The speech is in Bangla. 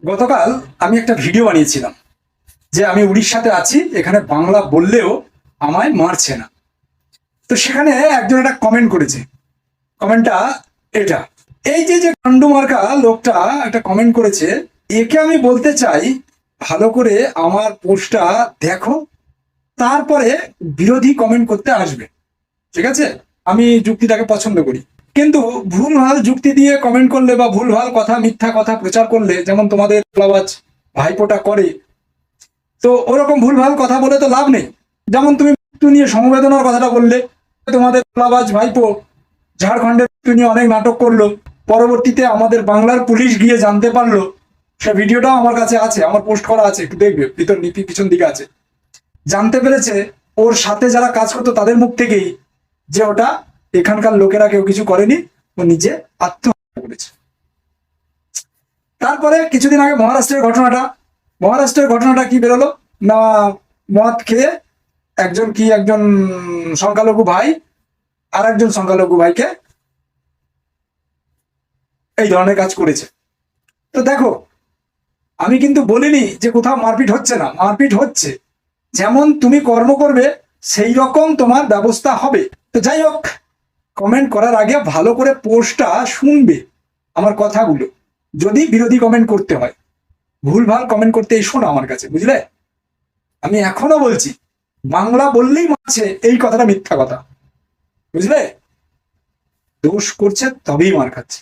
গতকাল আমি একটা ভিডিও বানিয়েছিলাম যে আমি উড়িষ্যাতে আছি, এখানে বাংলা বললেও আমায় মারছে না। তো সেখানে একজন একটা কমেন্ট করেছে। কমেন্টটা এটা, এই যে যে কান্ডু মার্কা লোকটা একটা কমেন্ট করেছে, একে আমি বলতে চাই ভালো করে আমার পোস্টটা দেখো, তারপরে বিরোধী কমেন্ট করতে আসবে। ঠিক আছে, আমি যুক্তিটাকে পছন্দ করি, কিন্তু ভুলভাল যুক্তি দিয়ে কমেন্ট করলে বা ভুলভাল কথা মিথ্যা কথা প্রচার করলে, যেমন তোমাদের আওয়াজ ভাইপোটা করে, তো ওরকম ভুলভাল কথা বলে তো লাভ নেই। যেমন তুমি মৃত্যু নিয়ে সমবেদনার কথাটা বললে, তোমাদের আওয়াজ ভাইপো ঝাড়খণ্ডের মৃত্যু নিয়ে অনেক নাটক করলো, পরবর্তীতে আমাদের বাংলার পুলিশ গিয়ে জানতে পারলো, সে ভিডিওটাও আমার কাছে আছে, আমার পোস্ট করা আছে, একটু দেখবে, পিছন দিকে আছে। জানতে পেরেছে ওর সাথে যারা কাজ করতো তাদের মুখ থেকেই যে ওটা এখানকার লোকেরা কেউ কিছু করেনি, ও নিজে আত্মহত্যা করেছে। তারপরে কিছুদিন আগে মহারাষ্ট্রের ঘটনাটা কি বেরোলো না, মদ খেয়ে একজন সংখ্যালঘু ভাই আর একজন সংখ্যালঘু ভাইকে এই ধরনের কাজ করেছে। তো দেখো, আমি কিন্তু বলিনি যে কোথাও মারপিট হচ্ছে না, মারপিট হচ্ছে। যেমন তুমি কর্ম করবে সেই রকম তোমার ব্যবস্থা হবে। তো যাই হোক, কমেন্ট করার আগে ভালো করে পোস্টটা শুনবে, আমার কথাগুলো, যদি বিরোধী কমেন্ট করতে হয়। ভুলভাল কমেন্ট করতে এসো না আমার কাছে, বুঝলে। আমি এখনো বলছি, বাংলা বললেই মারছে, এই কথাটা মিথ্যা কথা, বুঝলে। দোষ করছে তবেই মার খাচ্ছে।